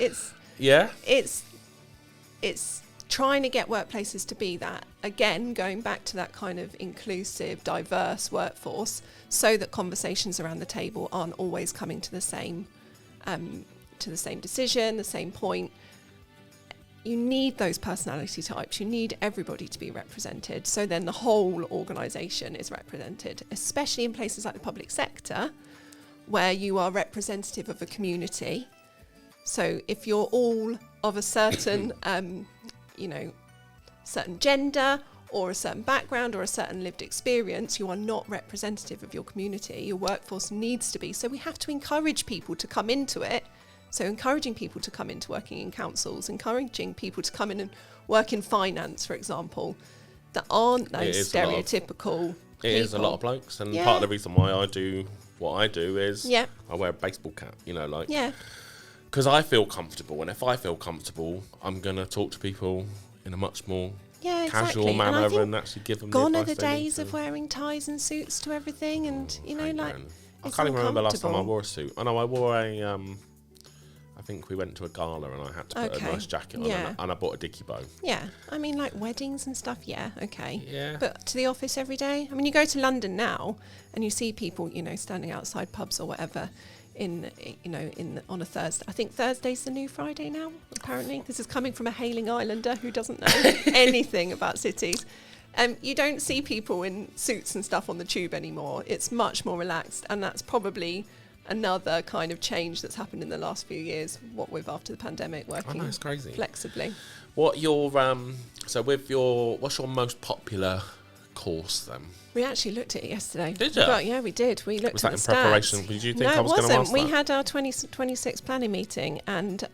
trying to get workplaces to be that. Again, going back to that kind of inclusive, diverse workforce, so that conversations around the table aren't always coming to the same decision, the same point. You need those personality types. You need everybody to be represented. So then the whole organisation is represented, especially in places like the public sector, where you are representative of a community. So if you're all of a certain, certain gender or a certain background or a certain lived experience, you are not representative of your community. Your workforce needs to be. So we have to encourage people to come into it So encouraging people to come into working in councils, encouraging people to come in and work in finance, for example, that aren't those stereotypical It is a lot of blokes, and part of the reason why I do what I do is I wear a baseball cap, because I feel comfortable, and if I feel comfortable, I'm going to talk to people in a much more casual manner and actually give them gone the are the advice they need days to. of wearing ties and suits to everything, and I can't even remember last time I wore a suit. I know I wore I think we went to a gala and I had to put a nice jacket on and I bought a dicky bow. Yeah, I mean, like weddings and stuff, okay. Yeah. But to the office every day? I mean, you go to London now and you see people, standing outside pubs or whatever on a Thursday. I think Thursday's the new Friday now, apparently. This is coming from a Hailing Islander who doesn't know anything about cities. You don't see people in suits and stuff on the tube anymore. It's much more relaxed, and that's probably another kind of change that's happened in the last few years, what with after the pandemic, working it's crazy. flexibly. What's your most popular course then? We actually looked at it yesterday. Did you? Well, yeah, we did. We looked at the stats. Was that in preparation? Did you think no, I was going to ask we that? had our 2026 planning meeting, and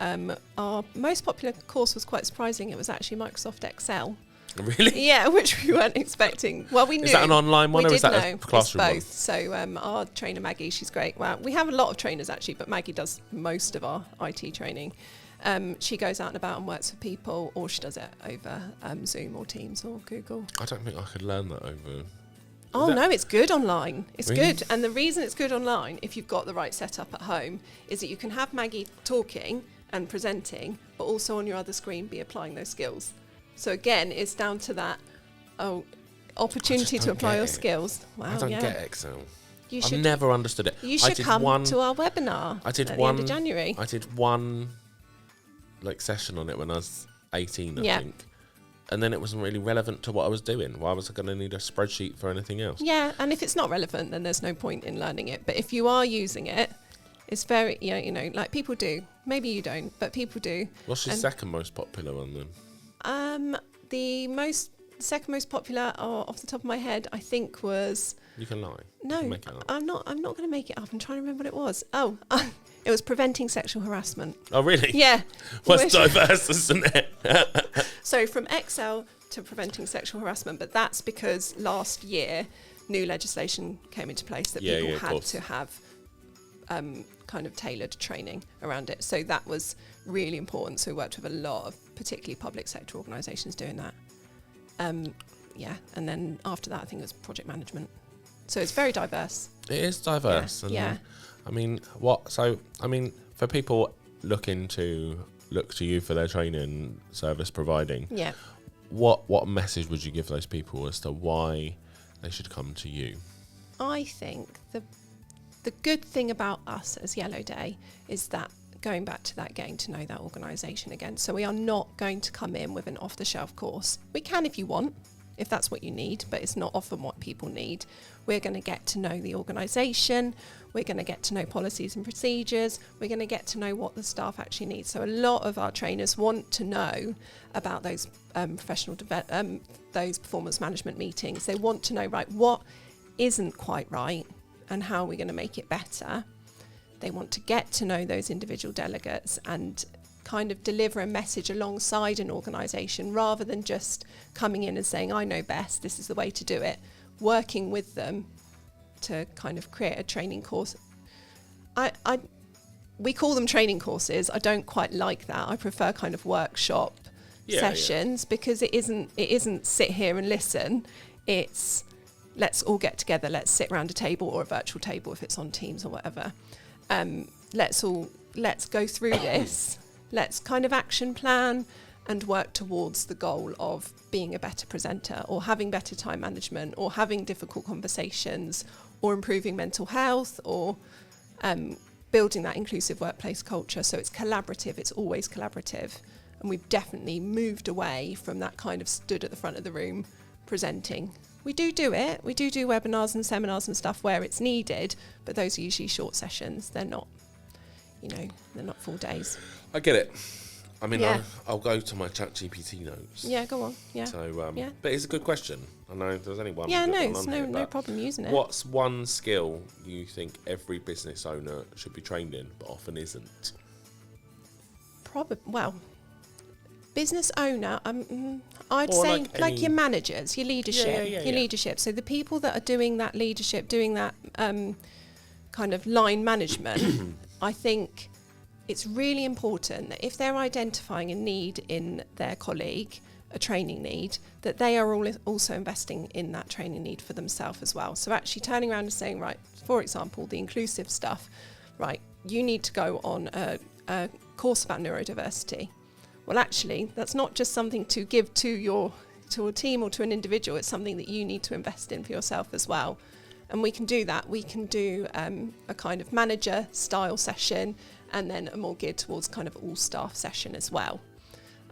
our most popular course was quite surprising. It was actually Microsoft Excel. Really? Yeah, which we weren't expecting. Well, we knew. Is that an online one or is that a classroom one? Both. So our trainer Maggie, she's great. Well, we have a lot of trainers actually, but Maggie does most of our IT training. She goes out and about and works with people, or she does it over Zoom or Teams or Google. I don't think I could learn that over. Oh, no, it's good online. It's Really? good. And the reason it's good online, if you've got the right setup at home, is that you can have Maggie talking and presenting, but also on your other screen be applying those skills. So again, it's down to that opportunity to apply your skills. Wow, I don't get Excel. I've never understood it. You should come to our webinar at the end of January. I did one session on it when I was 18, I think. And then it wasn't really relevant to what I was doing. Why was I going to need a spreadsheet for anything else? Yeah, and if it's not relevant, then there's no point in learning it. But if you are using it, it's very, like people do. Maybe you don't, but people do. What's your second most popular one then? The second most popular, off the top of my head, I think was. You can lie. No, you can make it up. I'm not going to make it up. I'm trying to remember what it was. Oh, it was preventing sexual harassment. Oh, really? Yeah. Well, it's diverse, isn't it? So from Excel to preventing sexual harassment, but that's because last year new legislation came into place that people had to have kind of tailored training around it. So that was really important. So we worked with a lot of particularly public sector organisations doing that. And then after that, I think it was project management. So it's very diverse. It is diverse. Yeah. And for people looking to look to you for their training service providing, what message would you give those people as to why they should come to you? I think the good thing about us as Yellow Day is that going back to that, getting to know that organisation again. So we are not going to come in with an off-the-shelf course. We can if you want, if that's what you need, but it's not often what people need. We're going to get to know the organisation. We're going to get to know policies and procedures. We're going to get to know what the staff actually need. So a lot of our trainers want to know about those those performance management meetings. They want to know, right, what isn't quite right and how are we going to make it better. They want to get to know those individual delegates and kind of deliver a message alongside an organisation rather than just coming in and saying, I know best, this is the way to do it. Working with them to kind of create a training course. We call them training courses. I don't quite like that. I prefer kind of workshop sessions because it isn't sit here and listen. It's let's all get together, let's sit around a table or a virtual table if it's on Teams or whatever. Let's go through this. Let's kind of action plan and work towards the goal of being a better presenter or having better time management or having difficult conversations or improving mental health or building that inclusive workplace culture. So it's collaborative, it's always collaborative. And we've definitely moved away from that kind of stood at the front of the room presenting. We do it. We do webinars and seminars and stuff where it's needed, but those are usually short sessions. They're not, they're not full days. I get it. I mean, I'll go to my ChatGPT notes. Yeah, go on. Yeah. So, but it's a good question. I know there's only one. Yeah, no, it's it's no problem using it. What's one skill you think every business owner should be trained in, but often isn't? Probably, well, business owner, I'd Or say like like any- your managers, your leadership, yeah. leadership. So the people that are doing that leadership, doing that kind of line management, I think it's really important that if they're identifying a need in their colleague, a training need, that they are also investing in that training need for themselves as well. So actually turning around and saying, right, for example, the inclusive stuff, right, you need to go on a course about neurodiversity. Well, actually, that's not just something to give to a team or to an individual. It's something that you need to invest in for yourself as well. And we can do that. We can do a kind of manager style session and then a more geared towards kind of all staff session as well.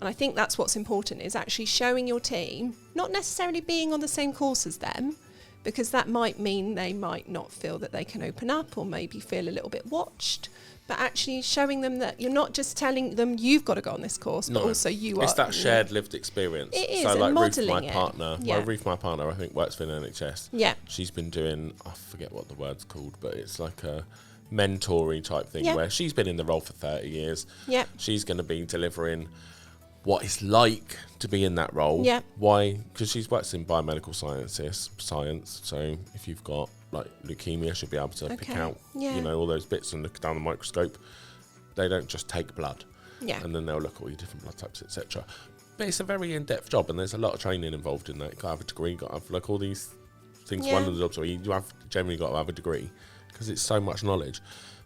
And I think that's what's important, is actually showing your team, not necessarily being on the same course as them, because that might mean they might not feel that they can open up or maybe feel a little bit watched. But actually showing them that you're not just telling them you've got to go on this course, but also you are. It's that shared lived experience. It is, so and like modelling Ruth, it. my partner, I think works for the NHS. Yeah. She's been doing, I forget what the word's called, but it's like a mentoring type thing Yeah. where she's been in the role for 30 years. Yeah. She's going to be delivering what it's like to be in that role. Yeah. Why? Because she's works in biomedical science. So if you've got like leukemia, she'll be able to pick Okay. out, Yeah. you know, all those bits and look down the microscope. They don't just take blood. Yeah. And then they'll look at all your different blood types, etc. But it's a very in-depth job, and there's a lot of training involved in that. You've got to have a degree, you've got to have like all these things. Yeah. One of the jobs where you have generally got to have a degree because it's so much knowledge.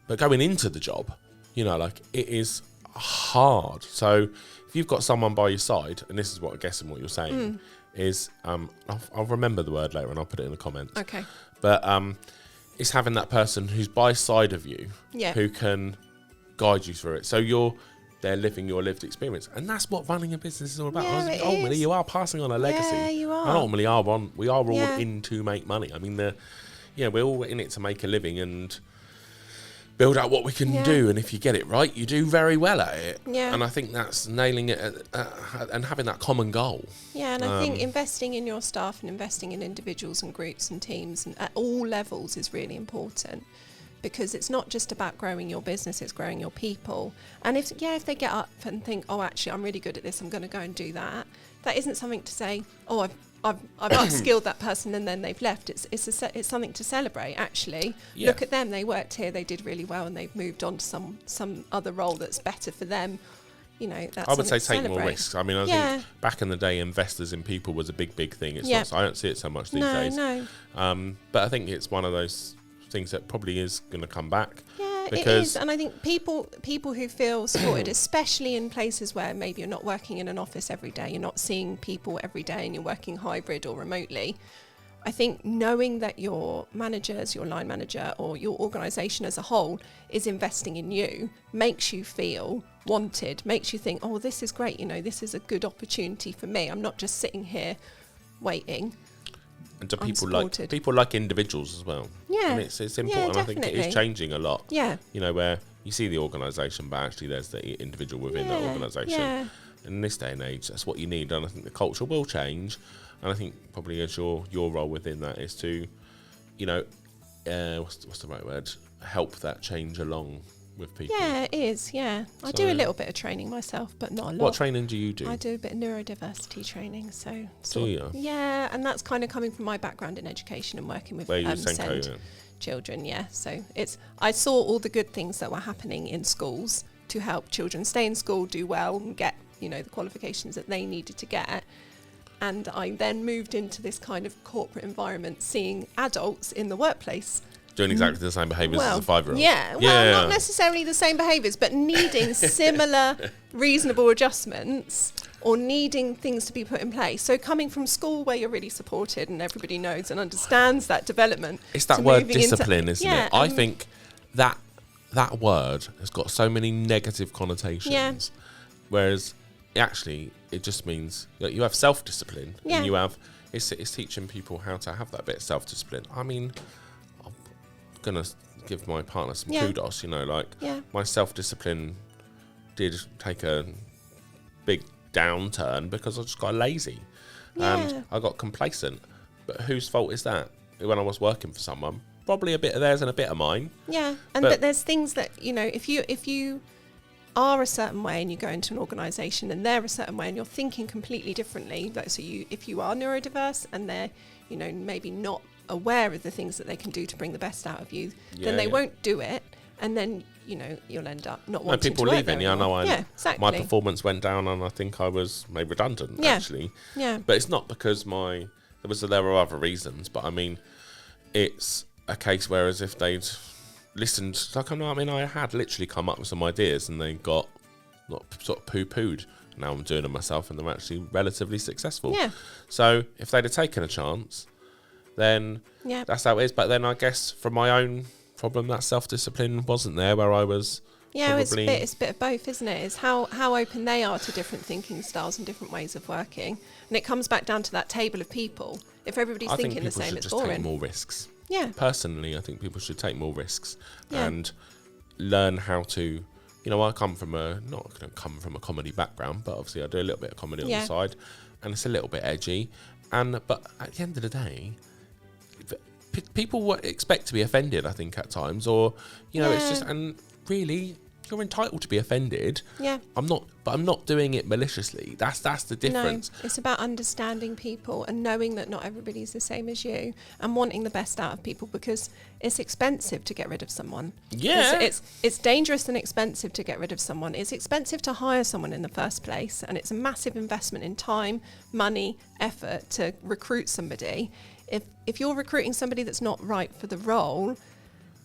But going into the job, you know, like it is hard. So if you've got someone by your side, and this is what I'm guessing what you're saying is, I'll remember the word later and I'll put it in the comments. Okay. But it's having that person who's by side of you, Yeah. who can guide you through it. So they're living your lived experience, and that's what running a business is all about. Yeah, it Ultimately, is. you are passing on a legacy. Yeah, you are. And ultimately, we are all Yeah. in to make money. I mean, we're all in it to make a living and build out what we can Yeah. do. And if you get it right, you do very well at it. Yeah. And I think that's nailing it and having that common goal. Yeah, and I think investing in your staff and investing in individuals and groups and teams and at all levels is really important, because it's not just about growing your business, it's growing your people. And if they get up and think, oh, actually, I'm really good at this, I'm going to go and do that, that isn't something to say, oh, I've upskilled that person and then they've left. It's something to celebrate, actually. Yeah. Look at them, they worked here, they did really well, and they've moved on to some other role that's better for them. You know, that's I would say something to take more celebrate. risks. I mean, I Yeah. think back in the day, investors in people was a big thing. It's Yeah. not, I don't see it so much these days. No. But I think it's one of those things that probably is going to come back. Yeah, it Because- is. And I think people who feel supported, especially in places where maybe you're not working in an office every day, you're not seeing people every day and you're working hybrid or remotely, I think knowing that your managers, your line manager or your organisation as a whole is investing in you makes you feel wanted, makes you think, oh, this is great, you know, this is a good opportunity for me. I'm not just sitting here waiting. And do unsupported. people like individuals as well? Yeah. And it's important. I think it definitely. is changing a lot. Yeah. You know, where you see the organisation, but actually there's the individual within that organisation. Yeah. And in this day and age, that's what you need. And I think the culture will change. And I think probably as your role within that is to, you know, what's the right word? Help that change along with people. Yeah, it is. Yeah, I do So- a little bit of training myself, but not a lot. What training do you do? I do a bit of neurodiversity training, so Do you? Yeah, and that's kind of coming from my background in education and working with Where you SEND Senko, yeah. children. Yeah, so I saw all the good things that were happening in schools to help children stay in school, do well, and get the qualifications that they needed to get. And I then moved into this kind of corporate environment, seeing adults in the workplace. Doing exactly the same behaviours as a 5-year-old. Yeah, well, not necessarily the same behaviours, but needing similar reasonable adjustments or needing things to be put in place. So coming from school where you're really supported and everybody knows and understands that development. It's that to word moving into- discipline, isn't Yeah, it? I think that word has got so many negative connotations. Yeah. Whereas actually it just means that you have self-discipline. Yeah. And you have, it's teaching people how to have that bit of self-discipline. I mean, I'm going to give my partner some Yeah. kudos, Yeah. my self-discipline did take a big downturn because I just got lazy Yeah. and I got complacent. But whose fault is that? When I was working for someone, probably a bit of theirs and a bit of mine. Yeah, and But- but there's things that if you are a certain way and you go into an organisation and they're a certain way and you're thinking completely differently, like, so if you are neurodiverse and they're, you know, maybe not aware of the things that they can do to bring the best out of you, then they won't do it, and then, you know, you'll end up not wanting people to work leaving. there anymore. Exactly. My performance went down, and I think I was made redundant. Actually, but it's not because there were other reasons, but I mean, it's a case whereas if they'd listened, like, I had literally come up with some ideas, and they got not sort of poo-pooed. Now I'm doing them myself, and they're actually relatively successful. Yeah. So if they'd have taken a chance, then that's how it is. But then I guess from my own problem, that self-discipline wasn't there, where I was. Yeah, it's a bit of both, isn't it? It's how open they are to different thinking styles and different ways of working, and it comes back down to that table of people. If everybody's thinking the same, it's boring. I think people should just take more risks. Yeah. Personally, I think people should take more risks and learn how to. You know, I don't come from a comedy background, but obviously I do a little bit of comedy on the side, and it's a little bit edgy. But at the end of the day, people expect to be offended, I think, at times, or, you know, it's just, and really, you're entitled to be offended. Yeah. I'm not doing it maliciously. That's the difference. No, it's about understanding people and knowing that not everybody's the same as you, and wanting the best out of people, because it's expensive to get rid of someone. Yeah. It's dangerous and expensive to get rid of someone. It's expensive to hire someone in the first place, and it's a massive investment in time, money, effort to recruit somebody. If you're recruiting somebody that's not right for the role,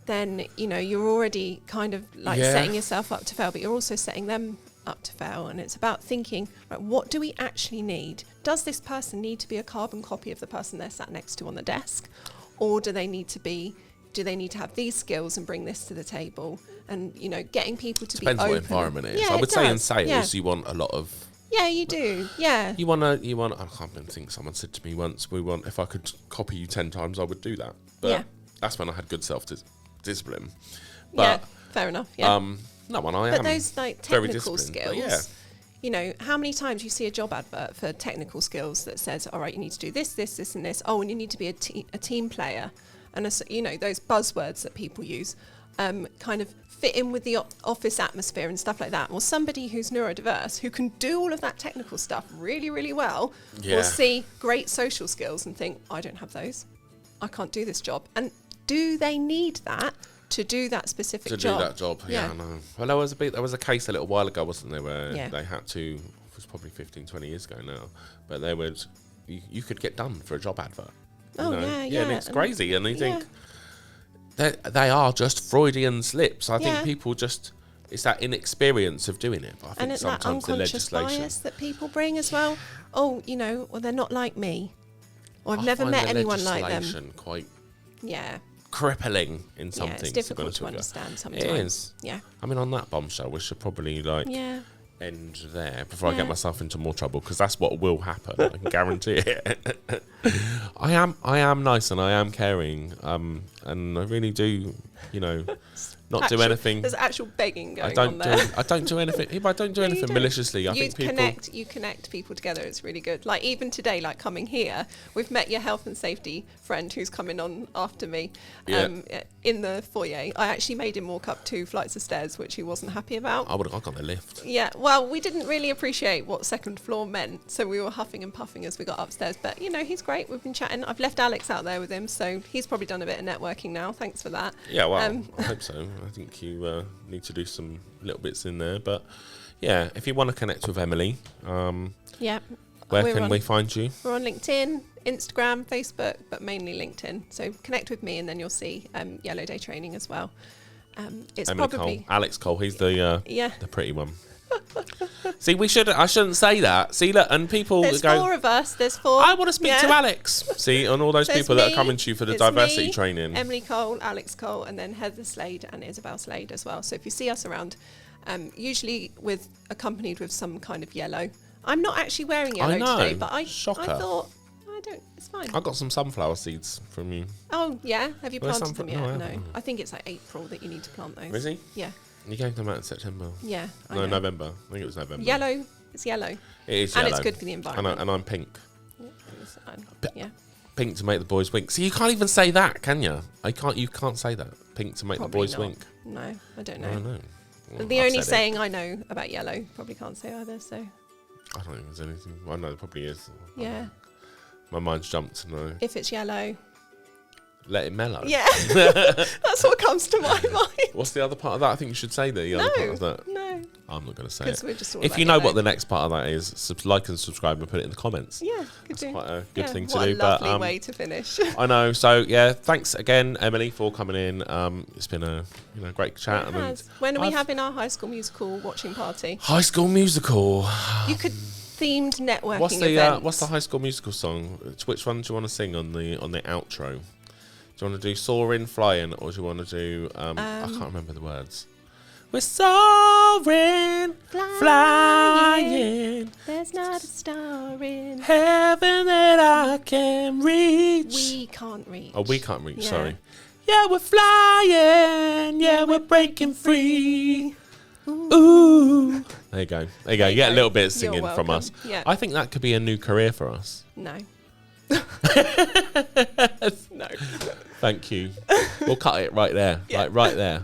then, you know, you're already kind of like setting yourself up to fail, but you're also setting them up to fail. And it's about thinking, right, what do we actually need? Does this person need to be a carbon copy of the person they're sat next to on the desk? Or do they need to have these skills and bring this to the table? And, you know, getting people to Depends be open. what environment it is. Yeah, I would say in does. sales, you want a lot of. Yeah, you do. Yeah. You want. I can't even think. Someone said to me once, if I could copy you 10 times, I would do that. But that's when I had good self-discipline. But, fair enough. Yeah. No, and I am. But those like technical skills, skills, you know, how many times you see a job advert for technical skills that says, all right, you need to do this, this, this, and this. Oh, and you need to be a team player, and you know, those buzzwords that people use, kind of fit in with the office atmosphere and stuff like that. Well, somebody who's neurodiverse, who can do all of that technical stuff really, really well, will see great social skills and think, I don't have those. I can't do this job. And do they need that to do that specific job? To do that job, yeah, I know. Well, there was a case a little while ago, wasn't there, where they had to, it was probably 15, 20 years ago now, but they would, you could get done for a job advert. Oh, yeah, and it's crazy, and you think, they are just Freudian slips. I think people just, it's that inexperience of doing it. But I think and sometimes that unconscious bias that people bring as well. Oh, you know, well, they're not like me. Or I've never met anyone like them. Quite crippling in some things. It's difficult to understand sometimes. It is. Yeah. I mean, on that bombshell, we should probably end there before I get myself into more trouble, because that's what will happen. I can guarantee it. I am nice and I am caring, and I really do, you know, not do anything. There's actual begging going on there. I don't do anything. If I don't do anything maliciously, I think people you connect people together. It's really good. Like even today, like coming here, we've met your health and safety friend who's coming on after me in the foyer. I actually made him walk up 2 flights of stairs, which he wasn't happy about. I would have gone on the lift. Yeah, well, we didn't really appreciate what second floor meant, so we were huffing and puffing as we got upstairs. But you know, he's great. We've been chatting. I've left Alex out there with him, so he's probably done a bit of networking now. Thanks for that. Yeah, well, I hope so. I think you need to do some little bits in there, but yeah, if you want to connect with Emily, where can we find you? We're on LinkedIn, Instagram, Facebook, but mainly LinkedIn. So connect with me, and then you'll see Yellow Day Training as well. It's Emily probably Cole. Alex Cole. He's the pretty one. See, I shouldn't say that. See, look, and people There's go, 4 of us. There's 4. I want to speak to Alex. See, and all those people that are coming to you for the diversity training. Emily Cole, Alex Cole, and then Heather Slade and Isabel Slade as well. So if you see us around, usually accompanied with some kind of yellow. I'm not actually wearing yellow today, but I thought, it's fine. I got some sunflower seeds from you. Oh, yeah? Have you planted them yet? No. I think it's like April that you need to plant those. Is he? Yeah. You gave them out in September. Yeah. No, November. I think it was November. Yellow. It's yellow. It is and yellow. it's good for the environment. And I'm pink. Yeah. Pink to make the boys wink. So you can't even say that, can you? You can't say that. Pink to make the boys wink. No, I don't know. I don't know. The I've only said it. saying I know about yellow, probably can't say either. So I don't think there's anything. I know there probably is. yeah, My mind's jumped. No, if it's yellow, let it mellow. yeah, that's what comes to my mind. What's the other part of that? I think you should say the other part of that. No, I'm not going to say it. because we're just all If about you know yellow. what the next part of that is, like and subscribe and put it in the comments. Yeah, could That's do. quite a good thing to what do. A lovely But way to finish. I know. So yeah, thanks again, Emily, for coming in. It's been a great chat. It has. When are we having our High School Musical watching party? High School Musical? You could themed networking What's events. the High School Musical song? Which one do you want to sing on the outro? Do you want to do soaring, flying, or do you want to do? I can't remember the words. We're soaring, flying. There's not a star in Heaven that I can reach. we can't reach. Oh, we can't reach. Yeah. Sorry. Yeah, we're flying. Yeah, we're breaking free. Ooh. There you go. There you go. You get a little bit of You're singing from us. welcome. Yeah. I think that could be a new career for us. No. No. Thank you. We'll cut it right there. Yeah. Right there.